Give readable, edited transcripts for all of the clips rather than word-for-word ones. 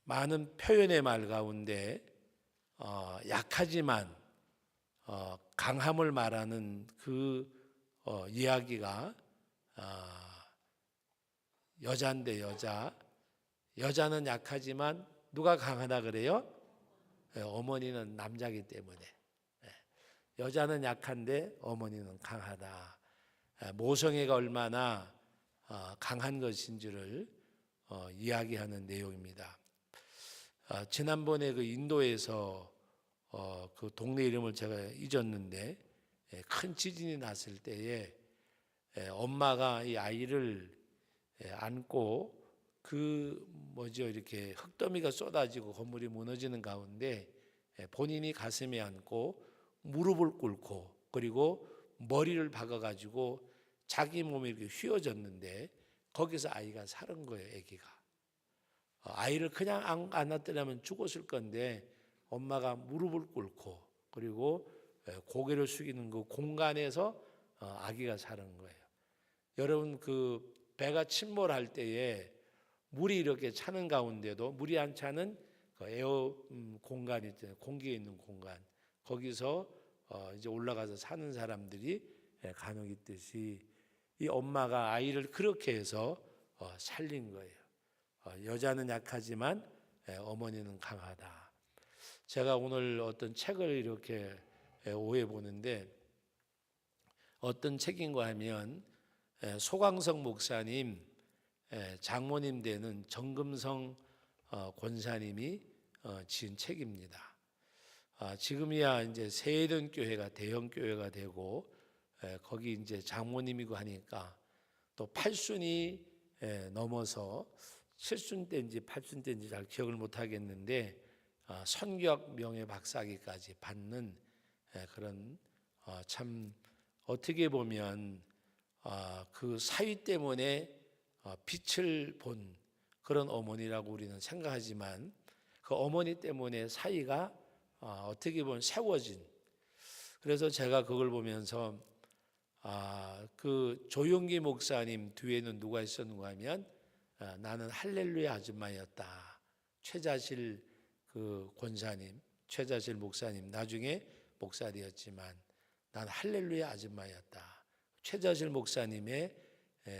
많은 표현의 말 가운데 약하지만 강함을 말하는 그 이야기가 여자인데 여자는 약하지만 누가 강하다 그래요? 어머니는 남자이기 때문에. 여자는 약한데 어머니는 강하다. 모성애가 얼마나 강한 것인지를 이야기하는 내용입니다. 지난번에 그 인도에서 그 동네 이름을 제가 잊었는데 큰 지진이 났을 때에 엄마가 이 아이를 안고 이렇게 흙더미가 쏟아지고 건물이 무너지는 가운데 본인이 가슴에 안고 무릎을 꿇고 그리고 머리를 박아가지고 자기 몸이 이렇게 휘어졌는데 거기서 아이가 살은 거예요, 아기가. 아이를 그냥 안았더라면 죽었을 건데 엄마가 무릎을 꿇고 그리고 고개를 숙이는 그 공간에서 아기가 사는 거예요. 여러분 그 배가 침몰할 때에 물이 이렇게 차는 가운데도 물이 안 차는 그 에어 공간이 있잖아요. 공기에 있는 공간. 거기서 이제 올라가서 사는 사람들이 간혹 있듯이 이 엄마가 아이를 그렇게 해서 살린 거예요. 여자는 약하지만 어머니는 강하다. 제가 오늘 어떤 책을 이렇게 오해 보는데 어떤 책인가 하면 소광석 목사님 장모님 되는 정금성 권사님이 지은 책입니다. 지금이야 이제 세던 교회가 대형 교회가 되고 거기 이제 장모님이고 하니까 또 8순이 넘어서 7순 때인지 8순 때인지 잘 기억을 못 하겠는데 선교학 명예 박사학위까지 받는 그런 참 어떻게 보면 그 사위 때문에 빛을 본 그런 어머니라고 우리는 생각하지만 그 어머니 때문에 사위가 어떻게 보면 세워진. 그래서 제가 그걸 보면서 그 조용기 목사님 뒤에는 누가 있었는가 하면 나는 할렐루야 아줌마였다. 최자실 그 권사님, 최자실 목사님 나중에 목사 되었지만 난 할렐루야 아줌마였다. 최자실 목사님의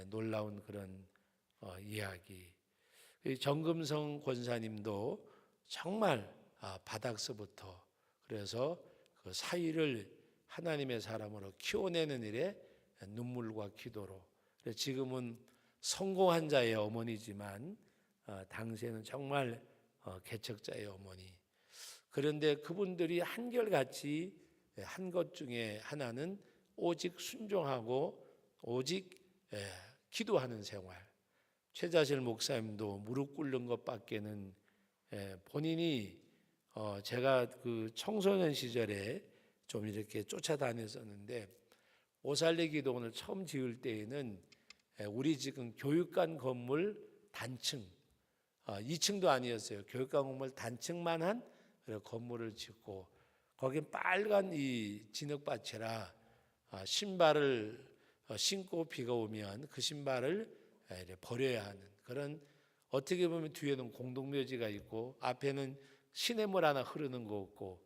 놀라운 그런 이야기. 정금성 권사님도 정말 바닥서부터 그래서 그 사위를 하나님의 사람으로 키워내는 일에 눈물과 기도로 지금은 성공한 자의 어머니지만 당시에는 정말 개척자의 어머니. 그런데 그분들이 한결같이 한 것 중에 하나는 오직 순종하고 오직 기도하는 생활. 최자실 목사님도 무릎 꿇는 것밖에는 본인이 제가 그 청소년 시절에 좀 이렇게 쫓아다녔었는데 오살레 기도원을 처음 지을 때에는 우리 지금 교육관 건물 단층 2층도 아니었어요. 교육관 건물 단층만 한 건물을 짓고 거긴 빨간 이 진흙밭이라 신발을 신고 비가 오면 그 신발을 버려야 하는 그런 어떻게 보면 뒤에는 공동묘지가 있고 앞에는 시냇물 하나 흐르는 거 없고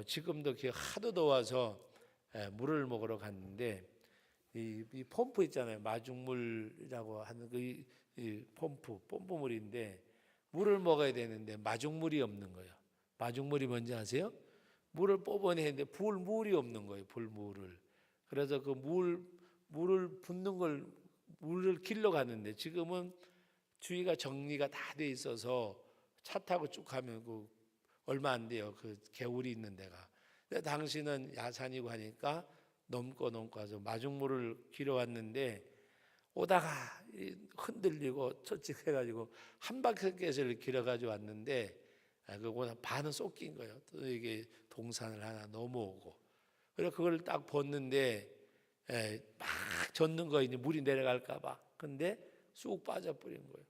지금도 하도 더워서 물을 먹으러 갔는데 이 펌프 있잖아요. 마중물이라고 하는 이 펌프물인데 물을 먹어야 되는데 마중물이 없는 거예요. 마중물이 뭔지 아세요? 물을 뽑아내는데 부을 물이 없는 거예요. 불물을. 그래서 그 물을 붓는 걸 물을 길러 갔는데 지금은 주위가 정리가 다 돼 있어서 차 타고 쭉 가면 그 얼마 안 돼요. 그 개울이 있는 데가. 근데 당신은 야산이고 하니까 넘고 와서 마중물을 길어 왔는데 오다가 흔들리고 처칙해가지고 한 바퀴를 길어가지고 왔는데 그거보다 반은 쏟긴 거예요. 또 이게 동산을 하나 넘어오고 그래서 그걸 딱 벗는데 막 젓는 거예요. 이제 물이 내려갈까봐. 근데 쑥 빠져버린 거예요.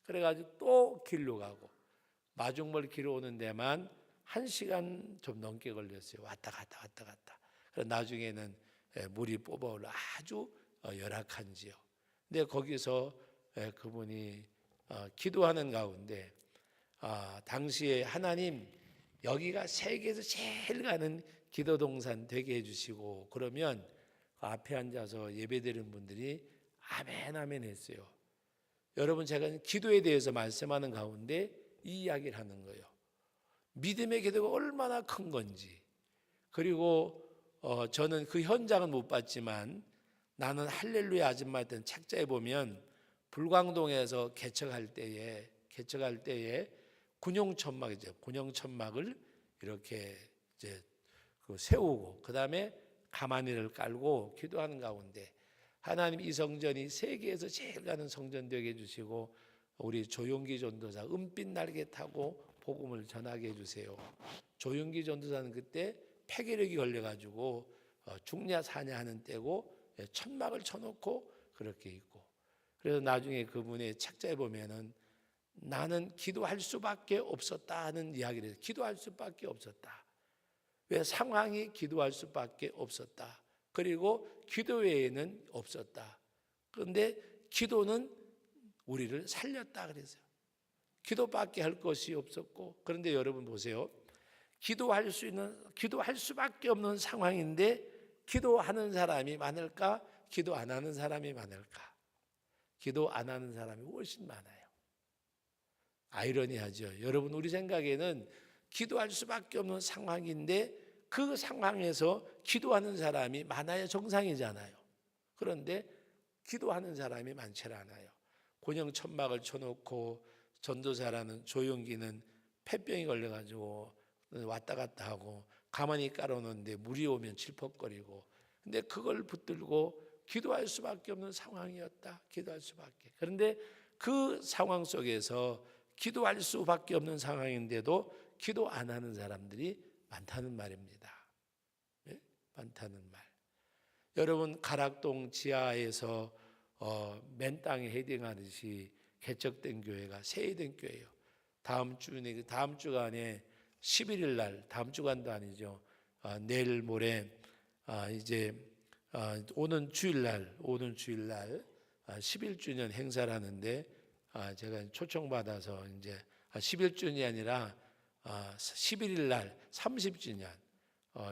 그래가지고 또 길로 가고 마중물 길어 오는 데만 1시간 좀 넘게 걸렸어요. 왔다 갔다. 그래서 나중에는 물이 뽑아올라 아주 열악한 지역. 근데 거기서 그분이 기도하는 가운데 당시에 하나님 여기가 세계에서 제일 가는 기도 동산 되게 해주시고, 그러면 앞에 앉아서 예배드리는 분들이 아멘 아멘 했어요. 여러분, 제가 기도에 대해서 말씀하는 가운데 이 이야기를 하는 거예요. 믿음의 기도가 얼마나 큰 건지. 그리고 저는 그 현장은 못 봤지만 나는 할렐루야 아줌마 했던 책자에 보면 불광동에서 개척할 때에 군용천막이죠. 군용천막을 이렇게 이제 세우고 그 다음에 가마니를 깔고 기도하는 가운데 하나님 이 성전이 세계에서 제일 가는 성전 되게 해주시고, 우리 조용기 전도사 은빛 날개 타고 복음을 전하게 해주세요. 조용기 전도사는 그때 폐결핵이 걸려가지고 죽냐 사냐 하는 때고 천막을 쳐놓고 그렇게 있고, 그래서 나중에 그분의 책자에 보면은 나는 기도할 수밖에 없었다 하는 이야기를 해요. 기도할 수밖에 없었다. 왜? 상황이 기도할 수밖에 없었다. 그리고 기도 외에는 없었다. 그런데 기도는 우리를 살렸다 그랬어요. 기도밖에 할 것이 없었고, 그런데 여러분 보세요. 기도할 수밖에 없는 상황인데 기도하는 사람이 많을까? 기도 안 하는 사람이 많을까? 기도 안 하는 사람이 훨씬 많아요. 아이러니하죠. 여러분, 우리 생각에는 기도할 수밖에 없는 상황인데 그 상황에서 기도하는 사람이 많아야 정상이잖아요. 그런데 기도하는 사람이 많지 않아요. 곤형 천막을 쳐놓고 전도사라는 조용기는 폐병이 걸려가지고 왔다 갔다 하고 가만히 깔아놓는데 물이 오면 질퍽거리고, 근데 그걸 붙들고 기도할 수밖에 없는 상황이었다. 기도할 수밖에. 그런데 그 상황 속에서 기도할 수밖에 없는 상황인데도 기도 안 하는 사람들이 많다는 말입니다. 네? 많다는 말. 여러분, 가락동 지하에서 맨 땅에 헤딩하듯이 개척된 교회가 세회된 교회예요. 다음 주간에 11일 날, 다음 주간도 아니죠. 내일 모레 이제 오는 주일날 11주년 행사를 하는데 제가 초청받아서 이제 11주년이 아니라 11일 날 30주년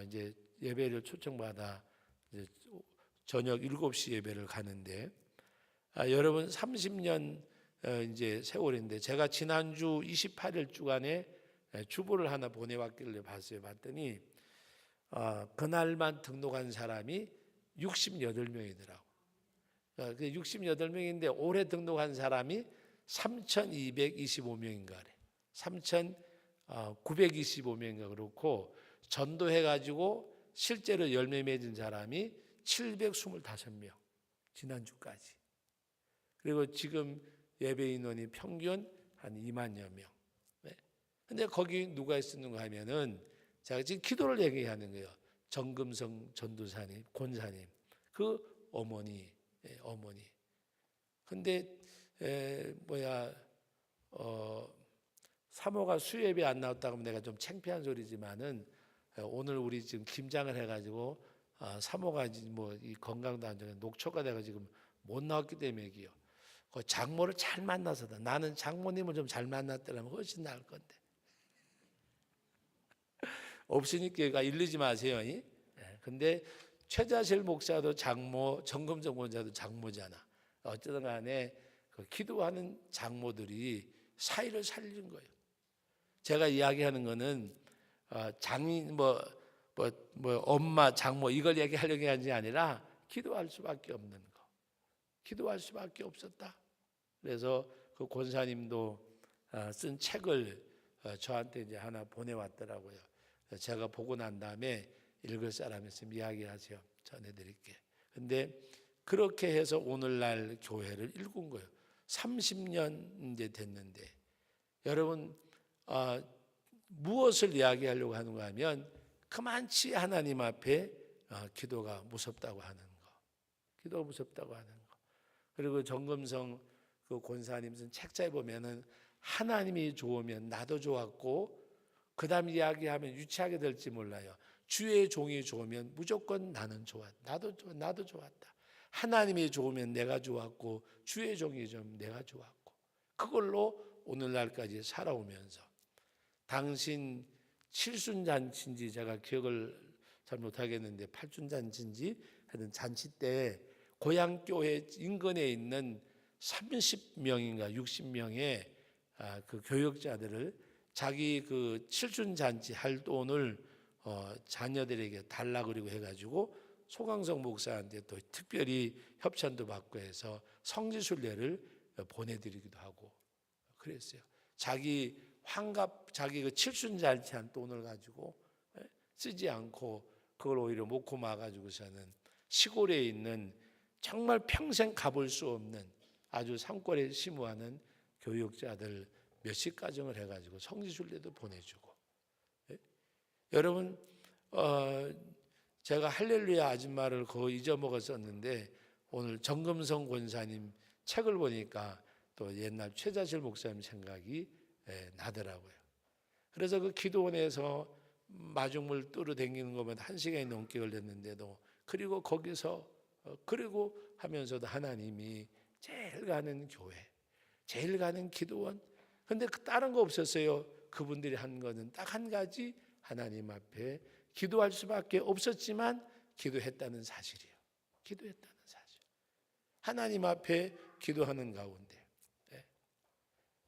이제 예배를 초청받아 이제 저녁 7시 예배를 가는데, 여러분 30년 이제 세월인데 제가 지난주 28일 주간에 주보를 하나 보내왔길래 봤더니 그날만 등록한 사람이 68명이더라고. 68명인데 올해 등록한 사람이 3,225명인가 그래. 3,925명인가 그렇고, 전도해가지고 실제로 열매 맺은 사람이 725명 지난주까지. 그리고 지금 예배 인원이 평균 한 2만여 명. 근데 거기 누가 있었는가 하면은 제가 지금 기도를 얘기하는 거예요. 정금성 전도사님, 권사님, 그 어머니. 근데 사모가 수요예배 안 나왔다고 하면 내가 좀 창피한 소리지만은 오늘 우리 지금 김장을 해가지고 사모가 뭐 이 건강도 안 좋게 녹초가 돼가 지금 못 나왔기 때문에 기요. 그 장모를 잘 만나서다. 나는 장모님을 좀 잘 만났더라면 훨씬 나을 건데. 없으니까 일르지 마세요. 근데 최자실 목사도 장모, 정금정 권사도 장모잖아. 어쨌든 간에 그 기도하는 장모들이 사이를 살리는 거예요. 제가 이야기하는 거는 장인 엄마 장모 이걸 얘기하려고 하는 게 아니라 기도할 수밖에 없는 거. 기도할 수밖에 없었다. 그래서 그 권사님도 쓴 책을 저한테 이제 하나 보내왔더라고요. 제가 보고 난 다음에 읽을 사람 있으면 이야기하세요. 전해드릴게. 근데 그렇게 해서 오늘날 교회를 일군 거예요. 30년 이제 됐는데, 여러분 무엇을 이야기하려고 하는가 하면 그만치 하나님 앞에 기도가 무섭다고 하는 거. 기도가 무섭다고 하는 거. 그리고 정금성 그 권사님 쓴 책자에 보면은 하나님이 좋으면 나도 좋았고, 그 다음 이야기하면 유치하게 될지 몰라요. 주의 종이 좋으면 무조건 나는 좋았다. 나도 좋았다. 하나님이 좋으면 내가 좋았고, 주의 종이 좋으면 내가 좋았고, 그걸로 오늘날까지 살아오면서 당신 칠순잔치인지 제가 기억을 잘 못하겠는데 팔순잔치인지 하여튼 잔치 때 고향교회 인근에 있는 30명인가 60명의 그 교역자들을 자기 그 칠순잔치 할 돈을 자녀들에게 달라 그리고 해가지고 소강성 목사한테 또 특별히 협찬도 받고 해서 성지순례를 보내드리기도 하고 그랬어요. 자기 환갑 자기 그 칠순잔치한 돈을 가지고 쓰지 않고 그걸 오히려 놓고 마가지고서는 시골에 있는 정말 평생 가볼 수 없는 아주 산골에 심우하는 교육자들 몇십 가정을 해가지고 성지순례도 보내주고. 여러분 제가 할렐루야 아줌마를 거의 잊어먹었었는데 오늘 정금성 권사님 책을 보니까 또 옛날 최자실 목사님 생각이 나더라고요. 그래서 그 기도원에서 마중물 뚫어다니는 것만 1시간이 넘게 걸렸는데도 그리고 거기서 그리고 하면서도 하나님이 제일 가는 교회, 제일 가는 기도원. 근데 다른 거 없었어요. 그분들이 한 거는 딱 한 가지 하나님 앞에 기도할 수밖에 없었지만 기도했다는 사실이에요. 기도했다는 사실. 하나님 앞에 기도하는 가운데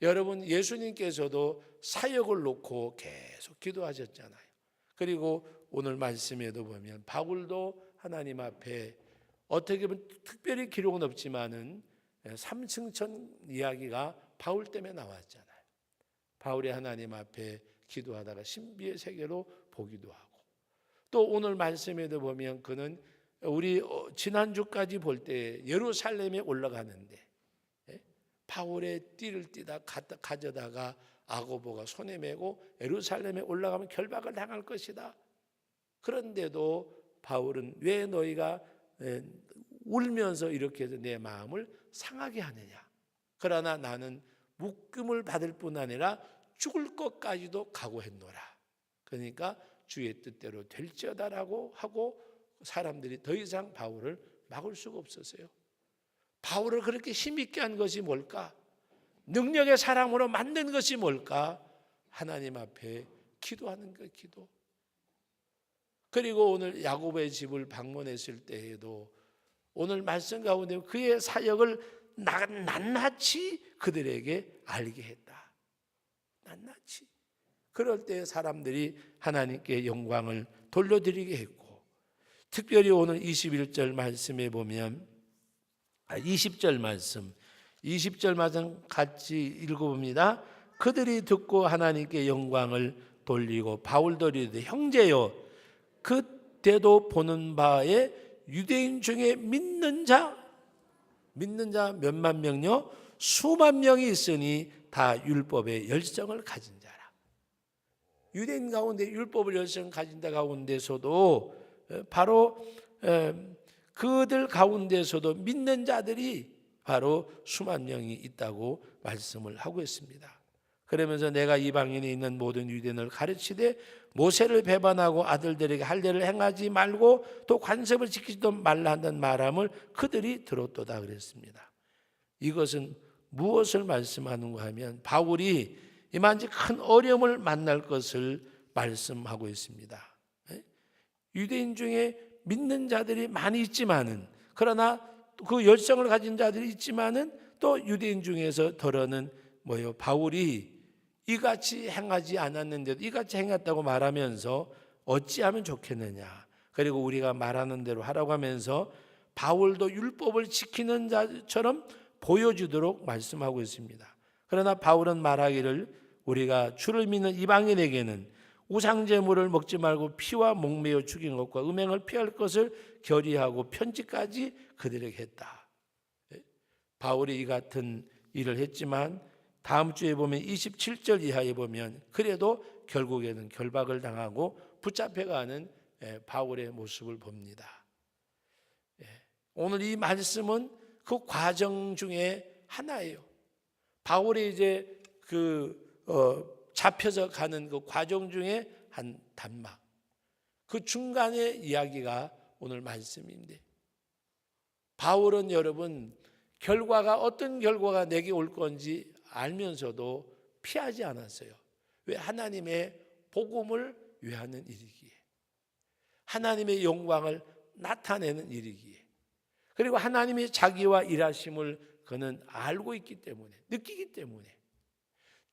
여러분 예수님께서도 사역을 놓고 계속 기도하셨잖아요. 그리고 오늘 말씀에도 보면 바울도 하나님 앞에 어떻게 보면 특별히 기록은 없지만은 삼층천 이야기가 바울 때문에 나왔잖아요. 바울이 하나님 앞에 기도하다가 신비의 세계로 보기도 하고 또 오늘 말씀에도 보면 그는 우리 지난주까지 볼 때 예루살렘에 올라가는데 바울의 띠를 띠다 가져다가 아고보가 손에 메고 예루살렘에 올라가면 결박을 당할 것이다. 그런데도 바울은 왜 너희가 울면서 이렇게 해서 내 마음을 상하게 하느냐. 그러나 나는 묶음을 받을 뿐 아니라 죽을 것까지도 각오했노라. 그러니까 주의 뜻대로 될지어다라고 하고 사람들이 더 이상 바울을 막을 수가 없었어요. 바울을 그렇게 힘있게 한 것이 뭘까? 능력의 사람으로 만든 것이 뭘까? 하나님 앞에 기도하는 것, 기도. 그리고 오늘 야고보의 집을 방문했을 때에도 오늘 말씀 가운데 그의 사역을 낱낱이 그들에게 알게 했다. 낱낱이. 그럴 때 사람들이 하나님께 영광을 돌려드리게 했고 특별히 오늘 21절 말씀에 보면 20절 말씀 같이 읽어봅니다. 그들이 듣고 하나님께 영광을 돌리고 바울도 이르되 형제여 그때도 보는 바에 유대인 중에 믿는 자 몇만 명요 수만 명이 있으니 다 율법의 열정을 가진 자라. 유대인 가운데 율법을 열정 가진 자 가운데서도 바로 그들 가운데서도 믿는 자들이 바로 수만 명이 있다고 말씀을 하고 있습니다. 그러면서 내가 이방인에 있는 모든 유대인을 가르치되 모세를 배반하고 아들들에게 할례를 행하지 말고 또 관습을 지키지도 말라 한다는 말함을 그들이 들었도다 그랬습니다. 이것은 무엇을 말씀하는가 하면 바울이 이만치 큰 어려움을 만날 것을 말씀하고 있습니다. 유대인 중에 믿는 자들이 많이 있지만은 그러나 그 열정을 가진 자들이 있지만은 또 유대인 중에서 더러는 바울이 이같이 행하지 않았는데도 이같이 행했다고 말하면서 어찌하면 좋겠느냐. 그리고 우리가 말하는 대로 하라고 하면서 바울도 율법을 지키는 자처럼 보여주도록 말씀하고 있습니다. 그러나 바울은 말하기를 우리가 주를 믿는 이방인에게는 우상제물을 먹지 말고 피와 목매어 죽인 것과 음행을 피할 것을 결의하고 편지까지 그들에게 했다. 바울이 이 같은 일을 했지만 다음 주에 보면 27절 이하에 보면 그래도 결국에는 결박을 당하고 붙잡혀가는 바울의 모습을 봅니다. 오늘 이 말씀은 그 과정 중에 하나예요. 바울이 이제 잡혀서 가는 그 과정 중에 한 단막. 그 중간의 이야기가 오늘 말씀인데 바울은 여러분 결과가 어떤 결과가 내게 올 건지 알면서도 피하지 않았어요. 왜? 하나님의 복음을 위하는 일이기에, 하나님의 영광을 나타내는 일이기에, 그리고 하나님이 자기와 일하심을 그는 알고 있기 때문에, 느끼기 때문에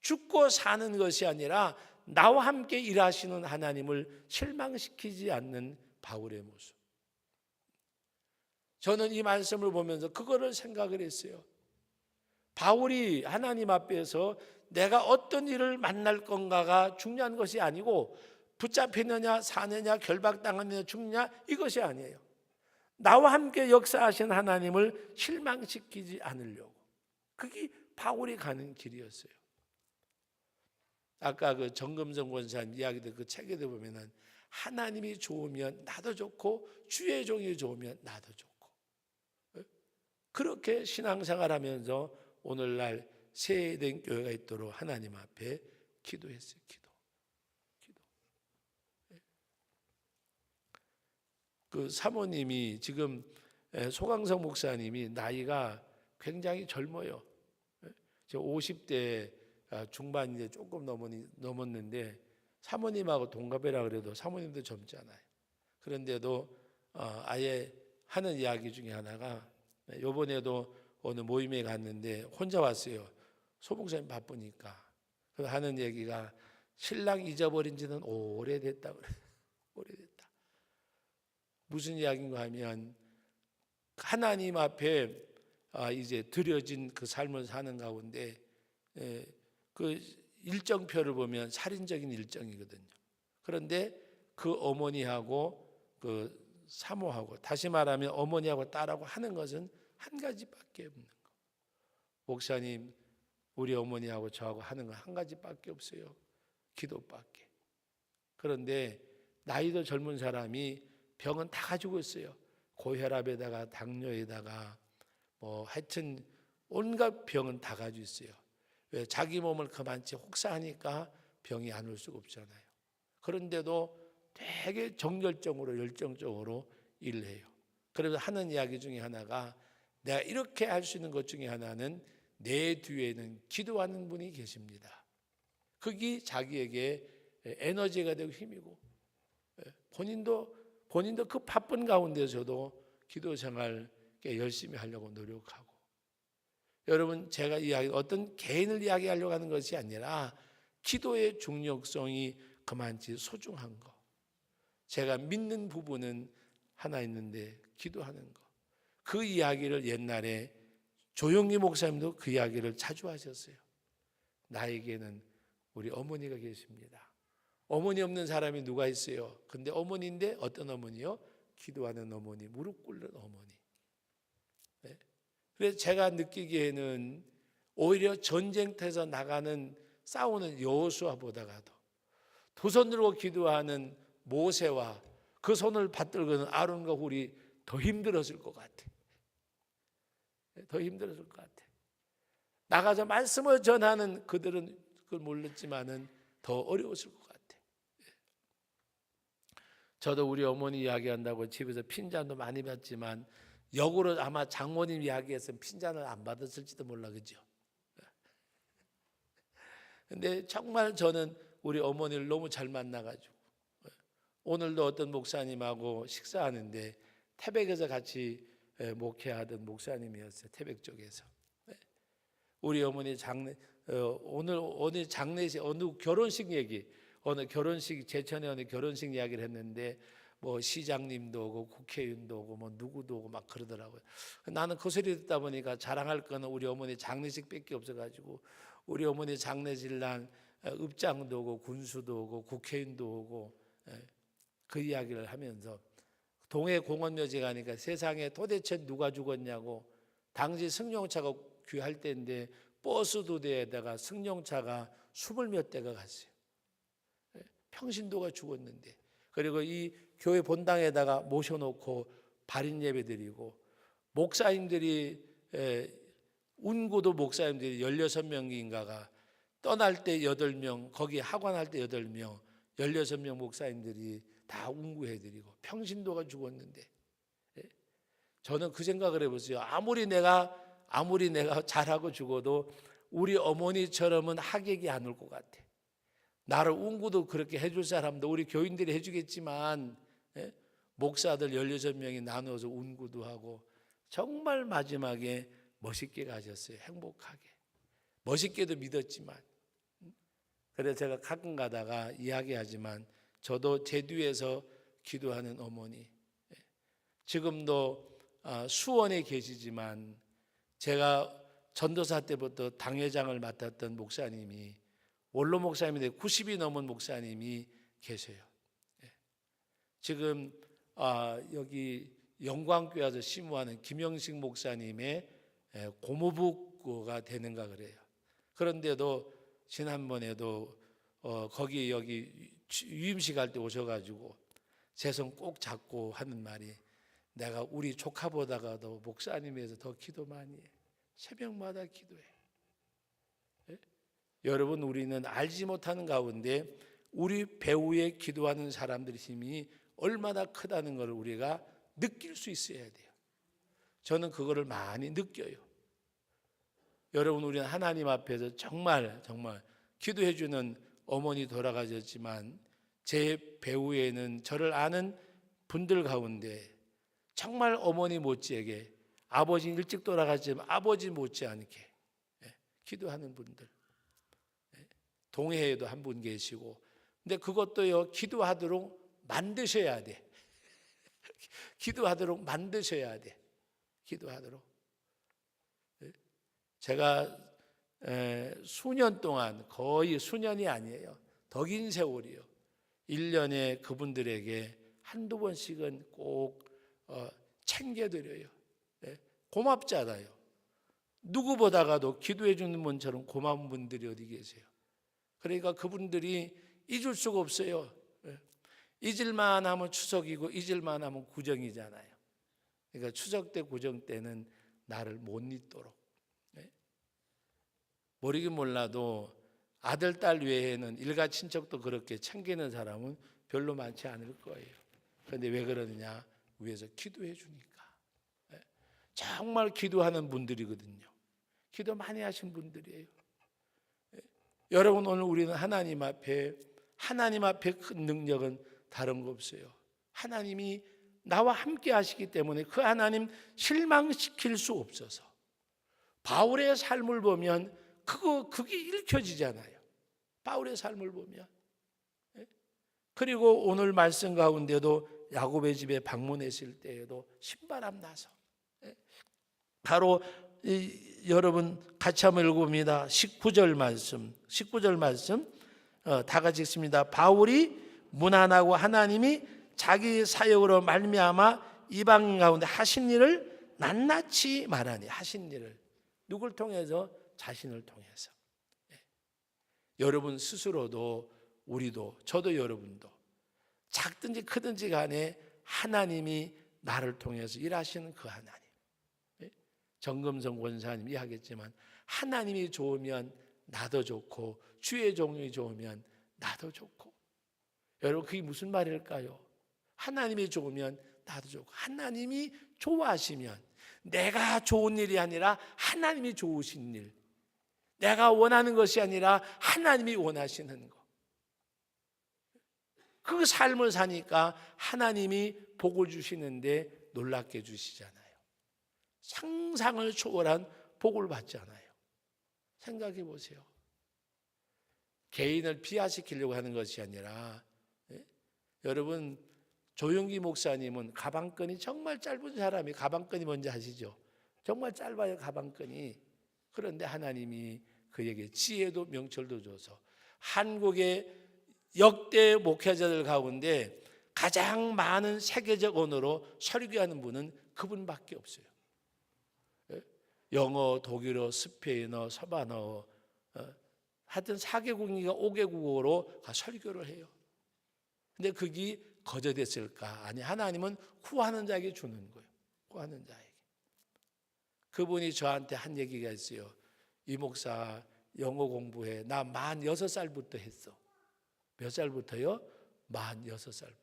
죽고 사는 것이 아니라 나와 함께 일하시는 하나님을 실망시키지 않는 바울의 모습. 저는 이 말씀을 보면서 그거를 생각을 했어요. 바울이 하나님 앞에서 내가 어떤 일을 만날 건가가 중요한 것이 아니고, 붙잡히느냐 사느냐 결박당하느냐 죽느냐 이것이 아니에요. 나와 함께 역사하신 하나님을 실망시키지 않으려고, 그게 바울이 가는 길이었어요. 아까 그 정금정 권사님 이야기들 그 책에도 보면은 하나님이 좋으면 나도 좋고 주의 종이 좋으면 나도 좋고, 그렇게 신앙생활하면서 오늘날 세된 교회가 있도록 하나님 앞에 기도했어요. 기도. 그 사모님이 지금 소강성 목사님이 나이가 굉장히 젊어요. 저 50대 중반 이제 조금 넘었는데 사모님하고 동갑이라 그래도 사모님도 젊잖아요. 그런데도 아예 하는 이야기 중에 하나가, 이번에도 어느 모임에 갔는데 혼자 왔어요. 소목사님 바쁘니까. 그래서 하는 얘기가 신랑 잊어버린 지는 오래됐다 그래. 오래됐다. 무슨 이야기인가 하면 하나님 앞에 이제 드려진 그 삶을 사는 가운데 그 일정표를 보면 살인적인 일정이거든요. 그런데 그 어머니하고 그 사모하고, 다시 말하면 어머니하고 딸하고 하는 것은 한 가지밖에 없는 거. 목사님, 우리 어머니하고 저하고 하는 건 한 가지밖에 없어요. 기도밖에. 그런데 나이도 젊은 사람이 병은 다 가지고 있어요. 고혈압에다가 당뇨에다가 뭐 하여튼 온갖 병은 다 가지고 있어요. 왜? 자기 몸을 그만치 혹사하니까 병이 안 올 수가 없잖아요. 그런데도 되게 정열적으로 열정적으로 일을 해요. 그래서 하는 이야기 중에 하나가, 내가 이렇게 할 수 있는 것 중에 하나는 내 뒤에는 기도하는 분이 계십니다. 그게 자기에게 에너지가 되고 힘이고, 본인도 그 바쁜 가운데서도 기도 생활 열심히 하려고 노력하고. 여러분, 제가 어떤 개인을 이야기하려고 하는 것이 아니라 기도의 중요성이 그만치 소중한 거. 제가 믿는 부분은 하나 있는데 기도하는 거. 그 이야기를 옛날에 조용기 목사님도 그 이야기를 자주 하셨어요. 나에게는 우리 어머니가 계십니다. 어머니 없는 사람이 누가 있어요? 근데 어머니인데 어떤 어머니요? 기도하는 어머니, 무릎 꿇는 어머니. 네? 그래서 제가 느끼기에는 오히려 전쟁터에서 나가는 싸우는 여호수아보다가도 두 손 들고 기도하는 모세와 그 손을 받들고는 아론과 훌이 더 힘들었을 것 같아. 더 힘들었을 것 같아. 나가서 말씀을 전하는 그들은 그걸 몰랐지만은 더 어려웠을 것 같아. 저도 우리 어머니 이야기한다고 집에서 핀잔도 많이 받지만 역으로 아마 장모님 이야기했으면 핀잔을 안 받았을지도 몰라, 그죠? 근데 정말 저는 우리 어머니를 너무 잘 만나가지고, 오늘도 어떤 목사님하고 식사하는데 태백에서 같이 목회하던 목사님이었어요. 태백 쪽에서. 우리 어머니 오늘 장례식, 어느 결혼식 얘기, 어느 결혼식, 제천에 어느 결혼식 이야기를 했는데 뭐 시장님도 오고 국회의원도 오고 뭐 누구도 오고 막 그러더라고요. 나는 그 소리 듣다 보니까 자랑할 거는 우리 어머니 장례식밖에 없어가지고, 우리 어머니 장례식 날 읍장도 오고 군수도 오고 국회의원도 오고, 그 이야기를 하면서 동해 공원묘지 가니까 세상에 도대체 누가 죽었냐고, 당시 승용차가 귀할 때인데 버스 2대에다가 승용차가 20몇 대가 갔어요. 평신도가 죽었는데, 그리고 이 교회 본당에다가 모셔놓고 발인 예배 드리고, 목사님들이 운구도 목사님들이 16명인가가 떠날 때 8명, 거기 학원할 때 8명, 16명 목사님들이 다 운구해드리고 평신도가 죽었는데, 저는 그 생각을 해보세요. 아무리 내가 잘하고 죽어도 우리 어머니처럼은 하객이 안 올 것 같아. 나를 운구도 그렇게 해줄 사람도 우리 교인들이 해주겠지만, 예? 목사들 16명이 나누어서 운구도 하고 정말 마지막에 멋있게 가셨어요. 행복하게. 멋있게도 믿었지만. 그래서 제가 가끔 가다가 이야기하지만 저도 제 뒤에서 기도하는 어머니, 지금도 수원에 계시지만 제가 전도사 때부터 당회장을 맡았던 목사님이, 원로 목사님인데 90이 넘은 목사님이 계세요. 지금 여기 영광교회 와서 심우하는 김영식 목사님의 고모부가 되는가 그래요. 그런데도 지난번에도 거기 여기 유임식 할 때 오셔가지고 제 손 꼭 잡고 하는 말이, 내가 우리 조카보다가도 목사님에서 더 기도 많이 해. 새벽마다 기도해. 예? 여러분, 우리는 알지 못하는 가운데 우리 배후에 기도하는 사람들의 힘이 얼마나 크다는 것을 우리가 느낄 수 있어야 돼요. 저는 그거를 많이 느껴요. 여러분, 우리는 하나님 앞에서 정말 기도해 주는 어머니 돌아가셨지만 제 배후에는 저를 아는 분들 가운데 정말 어머니 못지에게, 아버지는 일찍 돌아갔지만 아버지 못지않게 기도하는 분들, 동해에도 한 분 계시고, 근데 그것도요, 기도하도록 만드셔야 돼. 기도하도록 만드셔야 돼. 기도하도록. 제가 수년 동안, 거의 수년이 아니에요, 더 긴 세월이요, 1년에 그분들에게 한두 번씩은 꼭 챙겨드려요. 고맙잖아요. 누구보다가도 기도해 주는 분처럼 고마운 분들이 어디 계세요? 그러니까 그분들이 잊을 수가 없어요. 잊을만 하면 추석이고 잊을만 하면 구정이잖아요. 그러니까 추석 때 구정 때는 나를 못 잊도록. 모르긴 몰라도 아들, 딸 외에는 일가 친척도 그렇게 챙기는 사람은 별로 많지 않을 거예요. 그런데 왜 그러느냐? 위에서 기도해 주니까. 정말 기도하는 분들이거든요. 기도 많이 하신 분들이에요. 여러분, 오늘 우리는 하나님 앞에 큰 능력은 다른 거 없어요. 하나님이 나와 함께 하시기 때문에 그 하나님 실망시킬 수 없어서. 바울의 삶을 보면 그게 읽혀지잖아요. 바울의 삶을 보면. 그리고 오늘 말씀 가운데도 야곱의 집에 방문했을 때에도 신바람 나서, 바로 여러분 같이 한번 읽어봅니다. 19절 말씀 다 같이 읽습니다. 바울이 무난하고 하나님이 자기 사역으로 말미암아 이방인 가운데 하신 일을 낱낱이 말하니, 하신 일을 누굴 통해서? 자신을 통해서. 여러분 스스로도, 우리도, 저도 여러분도 작든지 크든지 간에 하나님이 나를 통해서 일하시는 그 하나님. 정금성 권사님 이야기했지만 하나님이 좋으면 나도 좋고 주의 종이 좋으면 나도 좋고. 여러분, 그게 무슨 말일까요? 하나님이 좋으면 나도 좋고, 하나님이 좋아하시면, 내가 좋은 일이 아니라 하나님이 좋으신 일, 내가 원하는 것이 아니라 하나님이 원하시는 것, 그 삶을 사니까 하나님이 복을 주시는데 놀랍게 주시잖아요. 상상을 초월한 복을 받잖아요. 생각해 보세요. 개인을 비하시키려고 하는 것이 아니라, 여러분 조용기 목사님은 가방끈이 정말 짧은 사람이, 가방끈이 뭔지 아시죠? 정말 짧아요, 가방끈이. 그런데 하나님이 그에게 지혜도 명철도 줘서 한국의 역대 목회자들 가운데 가장 많은 세계적 언어로 설교하는 분은 그분밖에 없어요. 영어, 독일어, 스페인어, 서반어, 하여튼 4개국인가 5개국어로 설교를 해요. 근데 그게 거저됐을까? 아니, 하나님은 구하는 자에게 주는 거예요. 구하는 자에게. 그분이 저한테 한 얘기가 있어요. 이 목사 영어 공부해. 나 46살부터 했어. 몇 살부터요? 46살부터.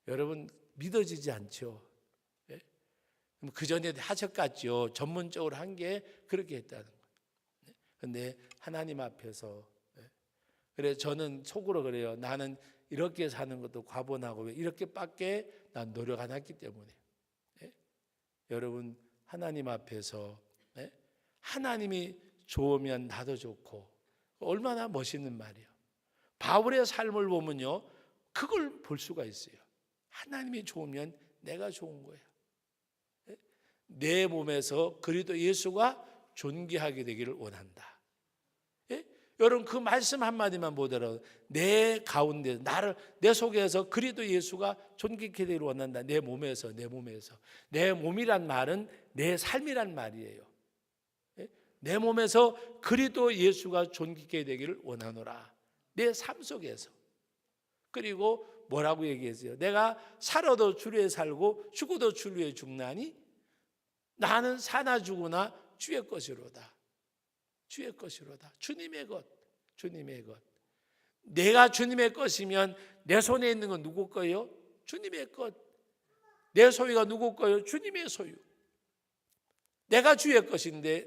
여러분 믿어지지 않죠? 그 전에 하셨겠죠. 전문적으로 한 게 그렇게 했다는 거예요. 근데 하나님 앞에서, 그래 저는 속으로 그래요. 나는 이렇게 사는 것도 과분하고 왜 이렇게밖에 난 노력 안 했기 때문에. 여러분 하나님 앞에서 하나님이 좋으면 나도 좋고, 얼마나 멋있는 말이에요. 바울의 삶을 보면요, 그걸 볼 수가 있어요. 하나님이 좋으면 내가 좋은 거예요. 내 몸에서 그리스도 예수가 존귀하게 되기를 원한다. 여러분 그 말씀 한마디만 보더라도 내 가운데 나를 내 속에서 그리스도 예수가 존귀하게 되기를 원한다. 내 몸에서. 내 몸이란 말은 내 삶이란 말이에요. 내 몸에서 그리스도 예수가 존귀하게 되기를 원하노라. 내 삶 속에서. 그리고 뭐라고 얘기했어요? 내가 살아도 주를 위해 살고 죽어도 주를 위해 죽나니 나는 사나 죽으나 주의 것이로다. 주의 것이로다. 주님의 것. 내가 주님의 것이면 내 손에 있는 건 누구 거예요? 주님의 것. 내 소유가 누구 거예요? 주님의 소유. 내가 주의 것인데.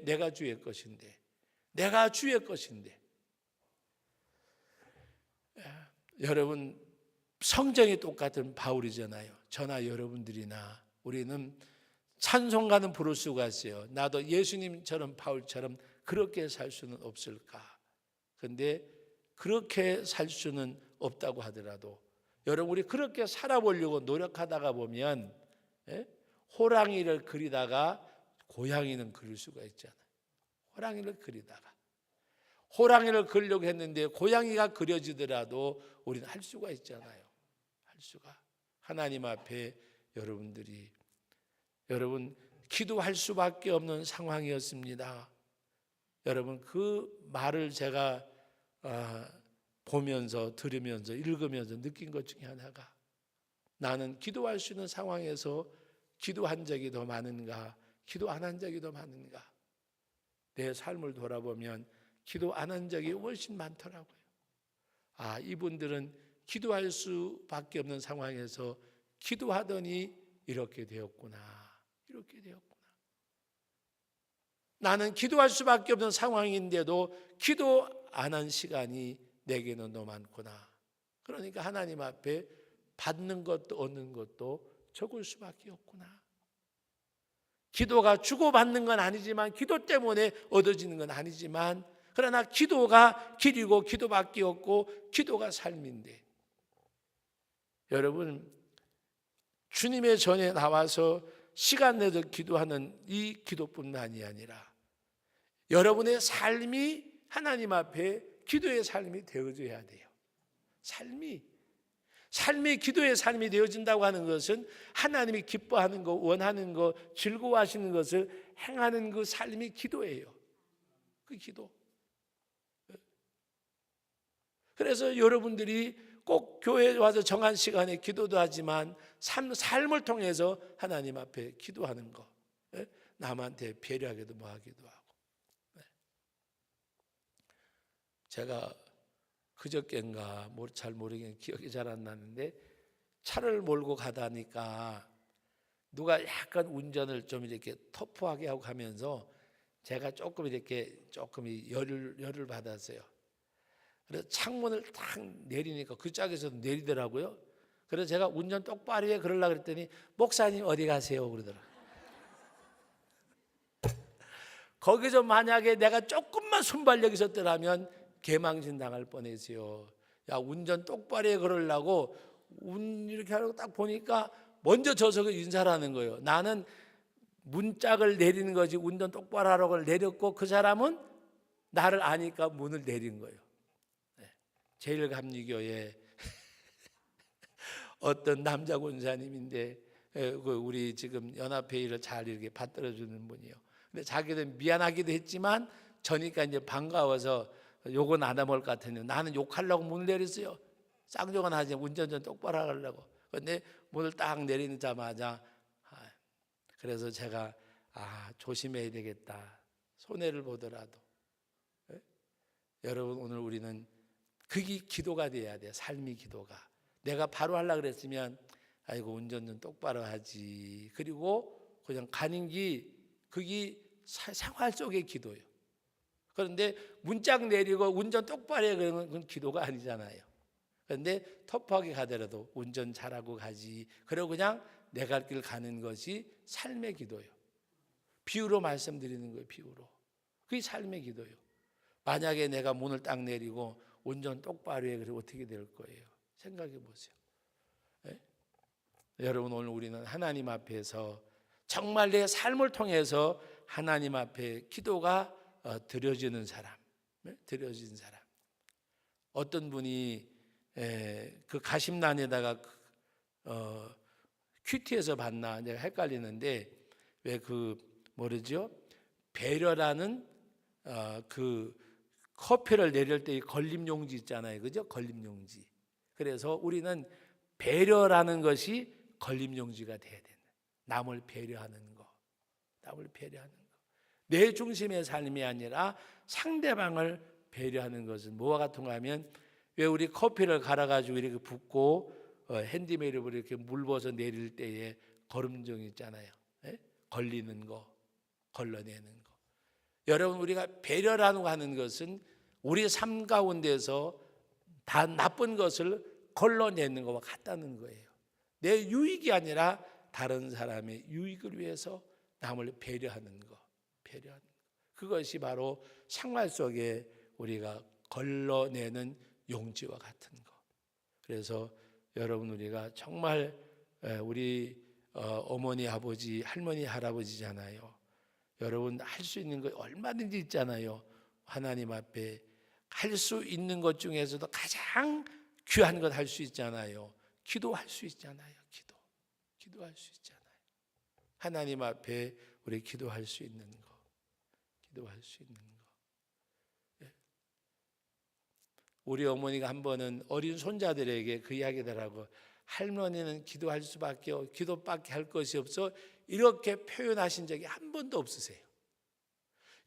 여러분 성정이 똑같은 바울이잖아요. 저나 여러분들이나 우리는 찬송가는 부를 수가 있어요. 나도 예수님처럼 바울처럼 그렇게 살 수는 없을까? 그런데 그렇게 살 수는 없다고 하더라도 여러분 우리 그렇게 살아보려고 노력하다가 보면 호랑이를 그리다가 고양이는 그릴 수가 있잖아요. 호랑이를 그리려고 했는데 고양이가 그려지더라도 우리는 할 수가 있잖아요. 하나님 앞에 여러분 기도할 수밖에 없는 상황이었습니다. 여러분 그 말을 제가 보면서 들으면서 읽으면서 느낀 것 중에 하나가, 나는 기도할 수 있는 상황에서 기도한 적이 더 많은가, 기도 안 한 적이 더 많은가. 내 삶을 돌아보면 기도 안 한 적이 훨씬 많더라고요. 이분들은 기도할 수밖에 없는 상황에서 기도하더니 이렇게 되었구나. 나는 기도할 수밖에 없는 상황인데도 기도 안 한 시간이 내게는 너무 많구나. 그러니까 하나님 앞에 받는 것도 얻는 것도 적을 수밖에 없구나. 기도가 주고받는 건 아니지만, 기도 때문에 얻어지는 건 아니지만, 그러나 기도가 길이고 기도밖에 없고 기도가 삶인데, 여러분 주님의 전에 나와서 시간 내서 기도하는 이 기도뿐만이 아니라 여러분의 삶이 하나님 앞에 기도의 삶이 되어져야 돼요. 삶이 기도의 삶이 되어진다고 하는 것은 하나님이 기뻐하는 것, 원하는 것, 즐거워하시는 것을 행하는 그 삶이 기도예요. 그 기도. 그래서 여러분들이 꼭 교회에 와서 정한 시간에 기도도 하지만 삶을 통해서 하나님 앞에 기도하는 거, 남한테 배려하기도 뭐하기도 하고. 제가 그저께인가 잘 모르겠는데 기억이 잘 안 나는데, 차를 몰고 가다니까 누가 약간 운전을 좀 이렇게 터프하게 하고 가면서 제가 조금 열을 받았어요. 그래서 창문을 딱 내리니까 그 짝에서도 내리더라고요. 그래서 제가 운전 똑바로 해 그러려고 그랬더니 목사님 어디 가세요? 그러더라고요. 거기서 만약에 내가 조금만 순발력이 있었더라면 개망신 당할 뻔했어요. 야, 운전 똑바로 해 그러려고 이렇게 하려고 딱 보니까 먼저 저석에 인사를 하는 거예요. 나는 문짝을 내리는 거지 운전 똑바로 하라고 내렸고, 그 사람은 나를 아니까 문을 내린 거예요. 제일감리교회 어떤 남자 권사님인데, 우리 지금 연합회의를 잘 이렇게 받들어주는 분이요. 근데 자기는 미안하기도 했지만 저니까 이제 반가워서 욕은 안 해볼 것 같으니 나는 욕하려고 문을 내렸어요. 쌍욕은 하지 운전 좀 똑바로 하려고. 근데 문을 딱 내리자마자 그래서 제가 조심해야 되겠다. 손해를 보더라도. 여러분 오늘 우리는 그게 기도가 돼야 돼요. 삶이 기도가. 내가 바로 하려고 그랬으면 아이고 운전 좀 똑바로 하지. 그리고 그냥 가는 게 그게 생활 속의 기도예요. 그런데 문짝 내리고 운전 똑바로 해 그러면 그건 기도가 아니잖아요. 그런데 터프하게 가더라도 운전 잘하고 가지. 그리고 그냥 내 갈 길 가는 것이 삶의 기도예요. 비유로 말씀드리는 거예요. 비유로. 그게 삶의 기도예요. 만약에 내가 문을 딱 내리고 운전 똑바로 해 그러면 어떻게 될 거예요? 생각해 보세요. 네? 여러분 오늘 우리는 하나님 앞에서 정말 내 삶을 통해서 하나님 앞에 기도가 드려지는 사람, 드려진 사람. 어떤 분이 그 가심란에다가 큐티에서 봤나 내가 헷갈리는데 왜 그 뭐르죠? 배려라는 그 커피를 내릴 때 걸림용지 있잖아요, 그죠? 걸림용지. 그래서 우리는 배려라는 것이 걸림용지가 돼야 된다. 남을 배려하는 거, 남을 배려하는 거. 내 중심의 삶이 아니라 상대방을 배려하는 것은 뭐와 같은가 하면 왜 우리 커피를 갈아가지고 이렇게 붓고 핸디메이드로 이렇게 물 부어서 내릴 때에 걸음종 있잖아요. 걸리는 거, 걸러내는 거. 여러분 우리가 배려라고 하는 것은 우리 삶 가운데서 다 나쁜 것을 걸러내는 것과 같다는 거예요. 내 유익이 아니라 다른 사람의 유익을 위해서 남을 배려하는 것, 배려하는 것. 그것이 바로 생활 속에 우리가 걸러내는 용지와 같은 것. 그래서 여러분 우리가 정말 우리 어머니, 아버지, 할머니, 할아버지잖아요. 여러분 할 수 있는 거 얼마든지 있잖아요. 하나님 앞에 할 수 있는 것 중에서도 가장 귀한 것 할 수 있잖아요. 기도할 수 있잖아요. 기도할 수 있잖아요. 하나님 앞에 우리 기도할 수 있는 거, 기도할 수 있는 거. 우리 어머니가 한 번은 어린 손자들에게 그 이야기더라고. 할머니는 기도할 수밖에 기도밖에 할 것이 없어 이렇게 표현하신 적이 한 번도 없으세요.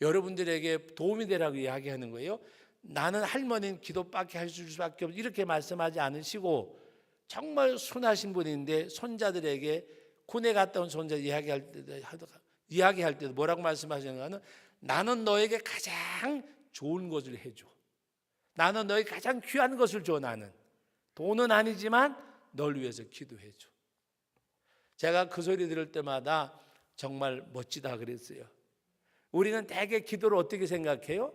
여러분들에게 도움이 되라고 이야기하는 거예요. 나는 할머니는 기도밖에 할 수밖에 없어 이렇게 말씀하지 않으시고 정말 순하신 분인데 손자들에게 군에 갔다 온 손자 이야기할 때도 뭐라고 말씀하시는가는 나는 너에게 가장 좋은 것을 해줘. 나는 너에게 가장 귀한 것을 줘. 나는 돈은 아니지만 널 위해서 기도해줘. 제가 그 소리 들을 때마다 정말 멋지다 그랬어요. 우리는 대개 기도를 어떻게 생각해요?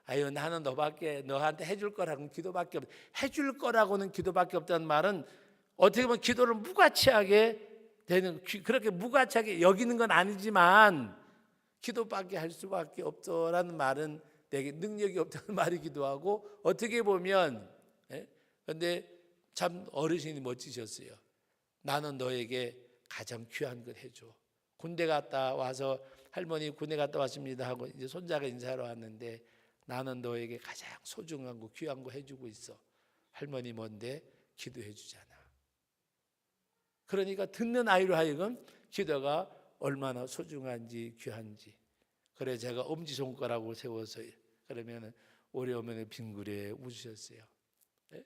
아유 나는 너한테 해줄 거라고는 기도밖에 없다. 해줄 거라고는 기도밖에 없다는 말은 어떻게 보면 기도를 무가치하게 되는, 그렇게 무가치하게 여기는 건 아니지만 기도밖에 할 수밖에 없어라는 말은 내게 능력이 없다는 말이기도 하고 어떻게 보면 그런데 참 어르신이 멋지셨어요. 나는 너에게 가장 귀한 걸 해줘. 군대 갔다 와서 할머니 군대 갔다 왔습니다 하고 이제 손자가 인사하러 왔는데 나는 너에게 가장 소중한 거 귀한 거 해주고 있어. 할머니 뭔데? 기도해 주잖아. 그러니까 듣는 아이로 하여금 기도가 얼마나 소중한지 귀한지. 그래 제가 엄지손가락을 세워서 그러면 우리 어머니 빙그레 웃으셨어요. 네?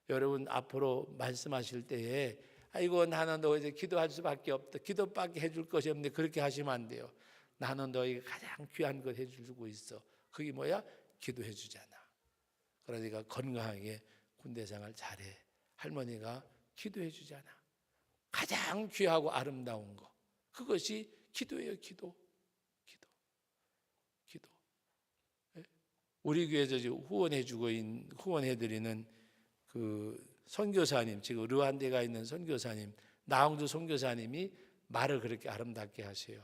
여러분 앞으로 말씀하실 때에 아이고 나는 너 이제 기도할 수밖에 없다. 기도밖에 해줄 것이 없는데 그렇게 하시면 안 돼요. 나는 너에게 가장 귀한 걸 해주고 있어. 그게 뭐야? 기도해 주잖아. 그러니까 건강하게 군대 생활 잘해. 할머니가 기도해 주잖아. 가장 귀하고 아름다운 거. 그것이 기도예요. 기도. 우리 교회에서 후원해드리는 그 선교사님, 지금 르완다에 있는 선교사님, 나홍주 선교사님이 말을 그렇게 아름답게 하세요.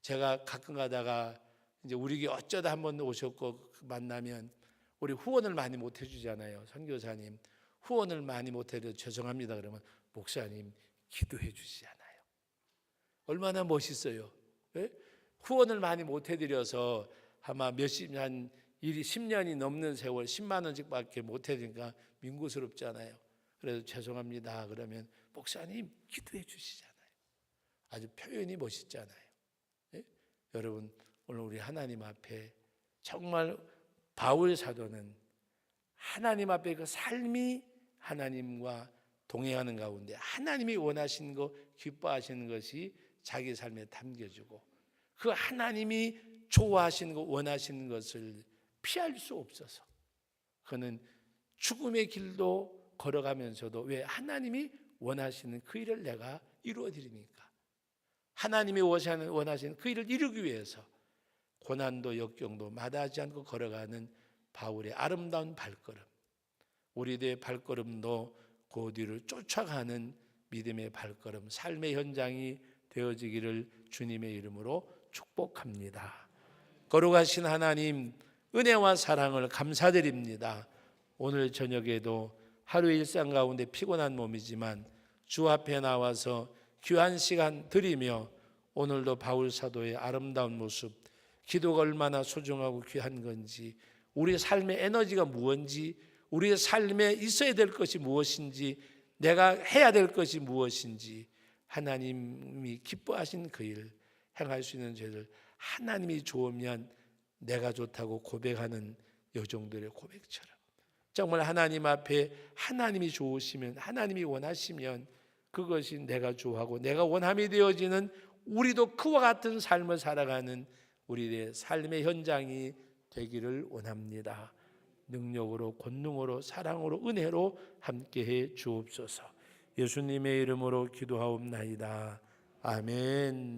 제가 가끔 가다가 이제 우리 교회 어쩌다 한 번 오셨고 만나면 우리 후원을 많이 못 해주잖아요. 선교사님 후원을 많이 못 해도 죄송합니다. 그러면 목사님 기도해 주시잖아요. 얼마나 멋있어요. 네? 후원을 많이 못 해드려서 아마 한 10년이 넘는 세월 10만 원씩밖에 못 해드리니까 민구스럽잖아요. 그래서 죄송합니다. 그러면 목사님 기도해 주시잖아요. 아주 표현이 멋있잖아요. 네? 여러분 오늘 우리 하나님 앞에 정말 바울 사도는 하나님 앞에 그 삶이 하나님과 동행하는 가운데 하나님이 원하시는 거 기뻐하시는 것이 자기 삶에 담겨주고 그 하나님이 좋아하시는 것, 원하시는 것을 피할 수 없어서 그는 죽음의 길도 걸어가면서도 왜 하나님이 원하시는 그 일을 내가 이루어드리니까 하나님이 원하시는 그 일을 이루기 위해서 고난도 역경도 마다하지 않고 걸어가는 바울의 아름다운 발걸음, 우리들의 발걸음도 그 뒤를 쫓아가는 믿음의 발걸음, 삶의 현장이 되어지기를 주님의 이름으로 축복합니다. 거룩하신 하나님, 은혜와 사랑을 감사드립니다. 오늘 저녁에도 하루의 일상 가운데 피곤한 몸이지만 주 앞에 나와서 귀한 시간 드리며 오늘도 바울 사도의 아름다운 모습, 기도가 얼마나 소중하고 귀한 건지, 우리의 삶의 에너지가 무엇인지, 우리의 삶에 있어야 될 것이 무엇인지, 내가 해야 될 것이 무엇인지, 하나님이 기뻐하신 그 일, 행할 수 있는 죄를 하나님이 좋으면 내가 좋다고 고백하는 여종들의 고백처럼 정말 하나님 앞에 하나님이 좋으시면, 하나님이 원하시면 그것이 내가 좋아하고 내가 원함이 되어지는, 우리도 그와 같은 삶을 살아가는 우리의 삶의 현장이 되기를 원합니다. 능력으로, 권능으로, 사랑으로, 은혜로 함께해 주옵소서. 예수님의 이름으로 기도하옵나이다. 아멘.